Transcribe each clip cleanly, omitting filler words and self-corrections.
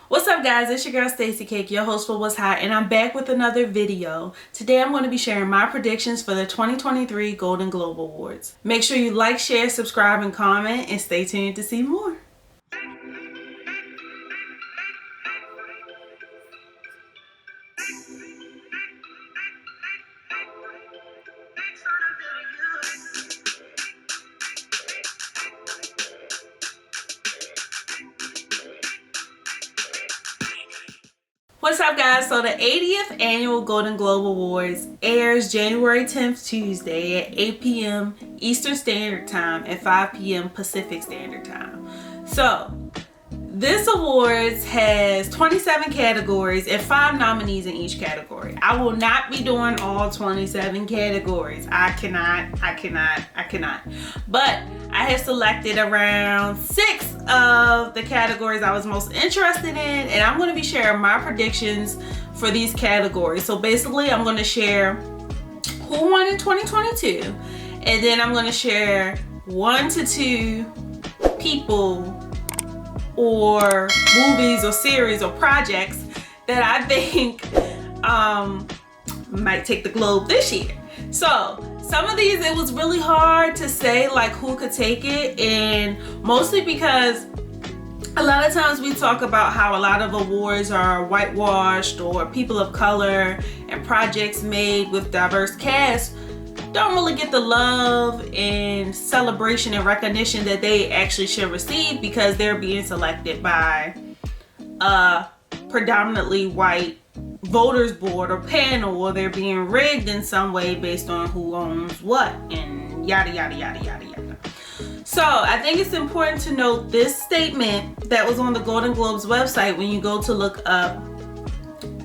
What's up guys, it's your girl Stacy Cake, your host for What's Hot, and I'm back with another video. Today I'm going to be sharing my predictions for the 2023 Golden Globe Awards. Make sure you like, share, subscribe, and comment, and stay tuned to see more. What's up guys, so the 80th annual Golden Globe Awards airs January 10th Tuesday at 8 p.m. Eastern Standard Time and 5 p.m. Pacific Standard Time. So this awards has 27 categories and 5 nominees in each category. I will not be doing all 27 categories. I cannot. But I have selected around 6 of the categories I was most interested in, and I'm going to be sharing my predictions for these categories. So basically I'm going to share who won in 2022, and then I'm going to share 1 to 2 people or movies or series or projects that I think might take the Globe this year. So some of these, it was really hard to say like who could take it, and mostly because a lot of times we talk about how a lot of awards are whitewashed, or people of color and projects made with diverse casts don't really get the love and celebration and recognition that they actually should receive, because they're being selected by a predominantly white voters board or panel, or they're being rigged in some way based on who owns what, and yada yada yada yada yada. So I think it's important to note this statement that was on the Golden Globes website when you go to look up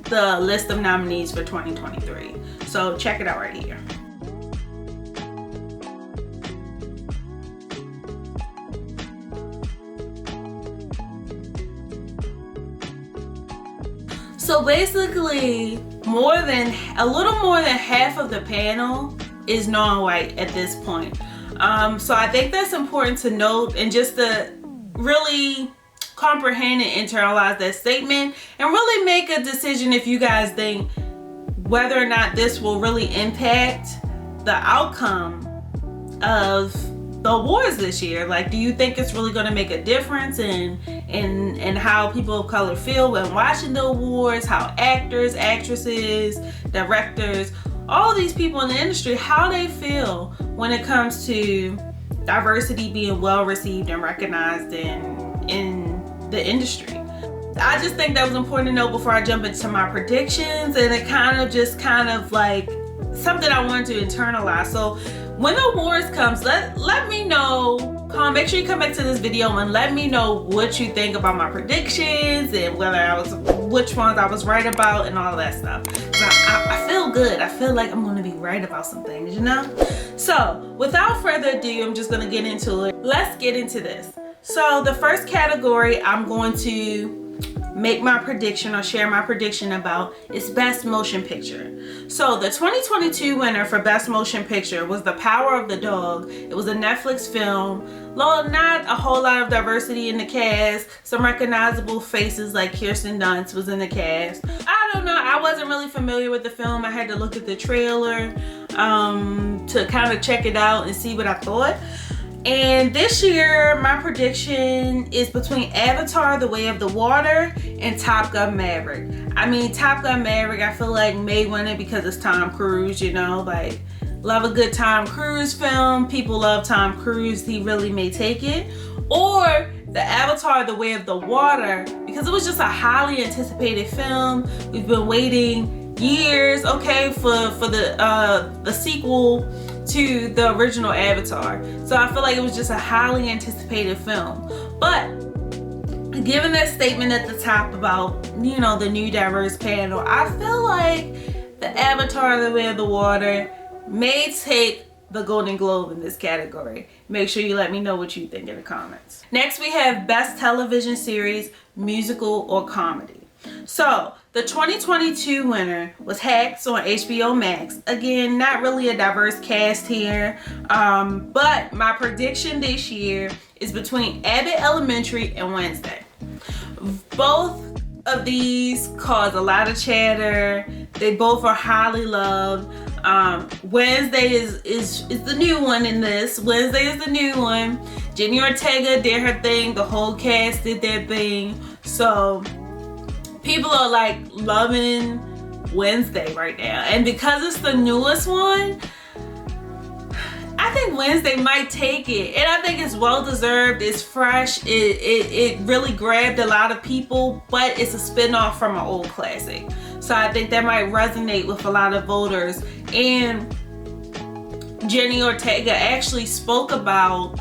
the list of nominees for 2023. So check it out right here. So basically, a little more than half of the panel is non-white at this point. So I think that's important to note, and just to really comprehend and internalize that statement, and really make a decision if you guys think whether or not this will really impact the outcome of the awards this year. Like, do you think it's really going to make a difference in how people of color feel when watching the awards, how actors, actresses, directors, all these people in the industry, how they feel when it comes to diversity being well received and recognized in the industry? I just think that was important to know before I jump into my predictions, and it kind of like something I wanted to internalize. So when the awards comes, let me know. Make sure you come back to this video and let me know what you think about my predictions, and which ones I was right about, and all that stuff. So I feel good. I feel like I'm going to be right about some things, you know? So without further ado, I'm just going to get into it. Let's get into this. So the first category I'm going to make my prediction or share my prediction about is Best Motion Picture. So the 2022 winner for Best Motion Picture was The Power of the Dog. It was a Netflix film. Though not a whole lot of diversity in the cast, some recognizable faces like Kirsten Dunst was in the cast. I don't know, I wasn't really familiar with the film. I had to look at the trailer to kind of check it out and see what I thought. And this year, my prediction is between Avatar: The Way of the Water and Top Gun: Maverick. I mean, Top Gun: Maverick, I feel like may win it because it's Tom Cruise, you know, like, love a good Tom Cruise film. People love Tom Cruise. He really may take it. Or the Avatar: The Way of the Water, because it was just a highly anticipated film. We've been waiting years, okay, for the sequel to the original Avatar. So I feel like it was just a highly anticipated film. But given that statement at the top about, you know, the new diverse panel, I feel like the Avatar: The Way of the Water may take the Golden Globe in this category. Make sure you let me know what you think in the comments. Next, we have Best Television Series, Musical or Comedy. So the 2022 winner was Hacks on HBO Max. Again, not really a diverse cast here, but my prediction this year is between Abbott Elementary and Wednesday. Both of these caused a lot of chatter. They both are highly loved. Wednesday is the new one in this. Wednesday is the new one. Jenny Ortega did her thing. The whole cast did their thing. So people are like loving Wednesday right now. And because it's the newest one, I think Wednesday might take it. And I think it's well deserved. It's fresh. It really grabbed a lot of people, but it's a spin-off from an old classic. So I think that might resonate with a lot of voters. And Jenny Ortega actually spoke about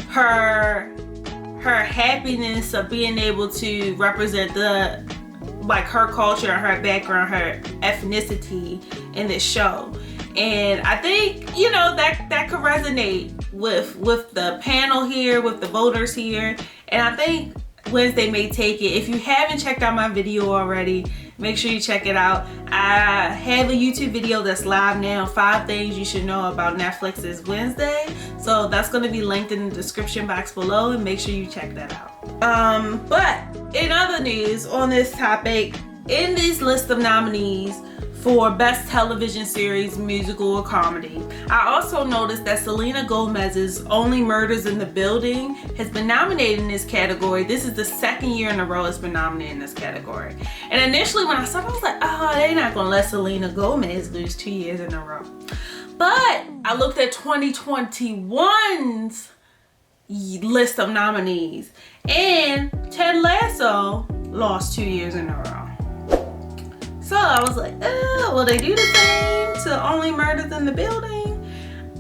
her happiness of being able to represent her culture, her background, her ethnicity in this show. And I think, you know, that could resonate with the panel here, with the voters here. And I think Wednesday may take it. If you haven't checked out my video already, make sure you check it out. I have a YouTube video that's live now, 5 things you should know about Netflix's Wednesday. So that's going to be linked in the description box below, and make sure you check that out. But in other news on this topic, in this list of nominees for Best Television Series, Musical, or Comedy, I also noticed that Selena Gomez's Only Murders in the Building has been nominated in this category. This is the 2nd year in a row it's been nominated in this category. And initially when I saw it, I was like, oh, they're not gonna let Selena Gomez lose 2 years in a row. But I looked at 2021's list of nominees, and Ted Lasso lost 2 years in a row. So I was like, oh, will they do the same to Only Murders in the Building?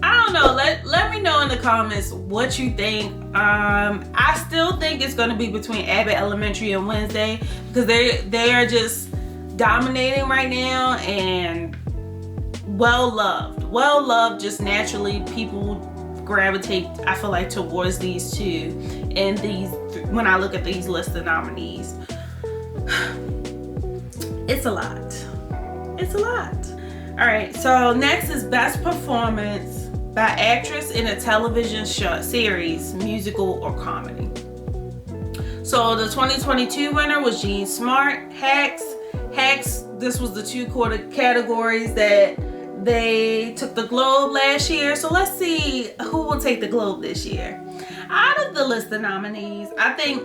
I don't know. Let me know in the comments what you think. I still think it's going to be between Abbott Elementary and Wednesday, because they are just dominating right now, and well loved just naturally. People gravitate, I feel like, towards these two, and when I look at these list of nominees. It's a lot. It's a lot. All right, so next is Best Performance by Actress in a Television Show, Series, Musical, or Comedy. So the 2022 winner was Jean Smart. Hacks, this was the 2 categories that they took the Globe last year. So let's see who will take the Globe this year. Out of the list of nominees, I think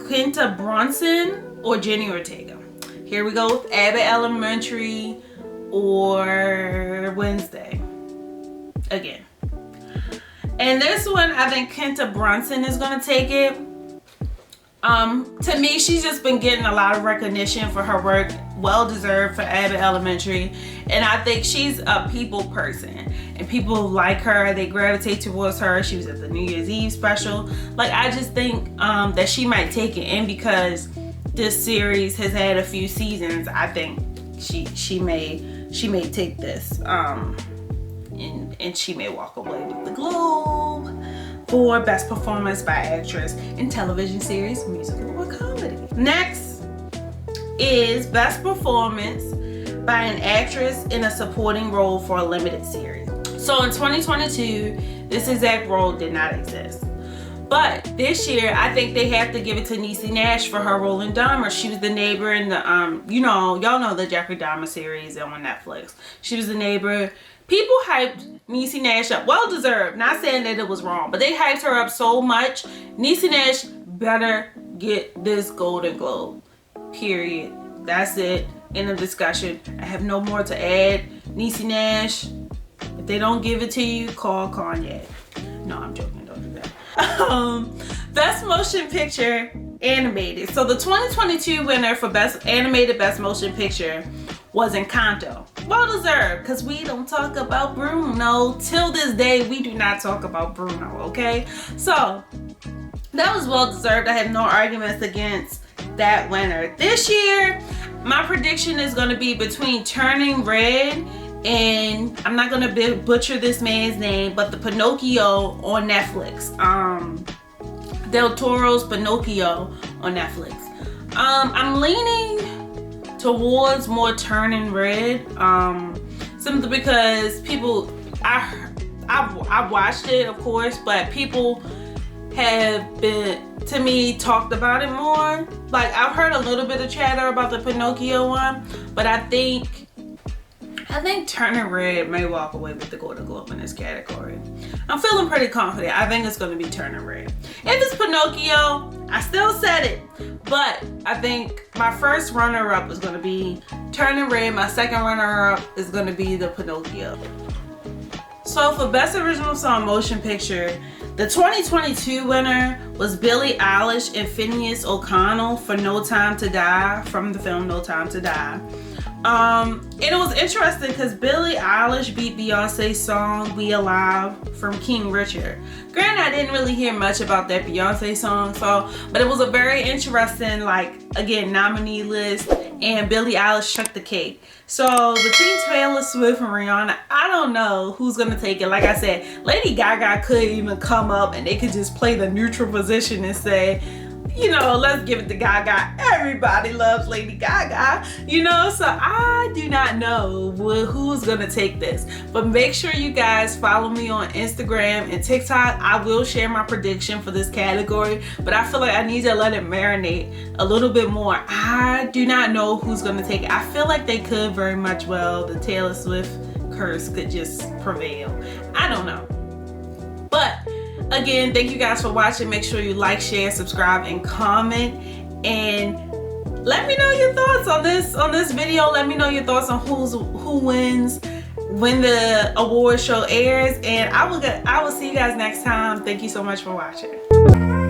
Quinta Brunson or Jenny Ortega. Here we go with Abbott Elementary or Wednesday again. And this one, I think Quinta Brunson is gonna take it. To me, she's just been getting a lot of recognition for her work, well deserved for Abbott Elementary. And I think she's a people person, and people like her, they gravitate towards her. She was at the New Year's Eve special. Like, I just think that she might take it. And because this series has had a few seasons, I think she may take this, and she may walk away with the Globe for Best Performance by Actress in Television Series, Musical, or Comedy. Next is Best Performance by an Actress in a Supporting Role for a Limited Series. So in 2022, this exact role did not exist. But this year, I think they have to give it to Niecy Nash for her role in Dahmer. She was the neighbor in the, y'all know the Jeffrey Dahmer series on Netflix. She was the neighbor. People hyped Niecy Nash up. Well deserved. Not saying that it was wrong, but they hyped her up so much. Niecy Nash better get this Golden Globe. Period. That's it. End of discussion. I have no more to add. Niecy Nash, if they don't give it to you, call Kanye. No, I'm joking. Don't do that. Best Motion Picture Animated. So the 2022 winner for Best Animated Best Motion Picture was Encanto. Well deserved, because we don't talk about Bruno. Till this day, we do not talk about Bruno, okay? So that was well deserved. I have no arguments against that winner. This year, my prediction is going to be between Turning Red and, I'm not going to butcher this man's name, but the Pinocchio on Netflix. Del Toro's Pinocchio on Netflix. I'm leaning towards more Turning Red, simply because people, I watched it, of course, but people have been, to me, talked about it more. Like, I've heard a little bit of chatter about the Pinocchio one, but I think Turning Red may walk away with the Golden Globe in this category. I'm feeling pretty confident. I think it's going to be Turning Red. If it's Pinocchio, I still said it, but I think my first runner-up is going to be Turning Red. My second runner-up is going to be the Pinocchio. So for Best Original Song Motion Picture, the 2022 winner was Billie Eilish and Phineas O'Connell for No Time to Die, from the film No Time to Die. And it was interesting because Billie Eilish beat Beyonce's song We Alive from King Richard. Granted, I didn't really hear much about that Beyonce song, but it was a very interesting, like, again, nominee list, and Billie Eilish took the cake. So between Taylor Swift and Rihanna, I don't know who's gonna take it. Like I said, Lady Gaga could even come up and they could just play the neutral position and say, you know, let's give it to Gaga. Everybody loves Lady Gaga, you know? So I do not know who's gonna take this. But make sure you guys follow me on Instagram and TikTok. I will share my prediction for this category, but I feel like I need to let it marinate a little bit more. I do not know who's gonna take it. I feel like they could very much well. The Taylor Swift curse could just prevail. I don't know. But again, thank you guys for watching. Make sure you like, share, subscribe, and comment. And let me know your thoughts on this video. Let me know your thoughts on who wins when the award show airs. And I will see you guys next time. Thank you so much for watching.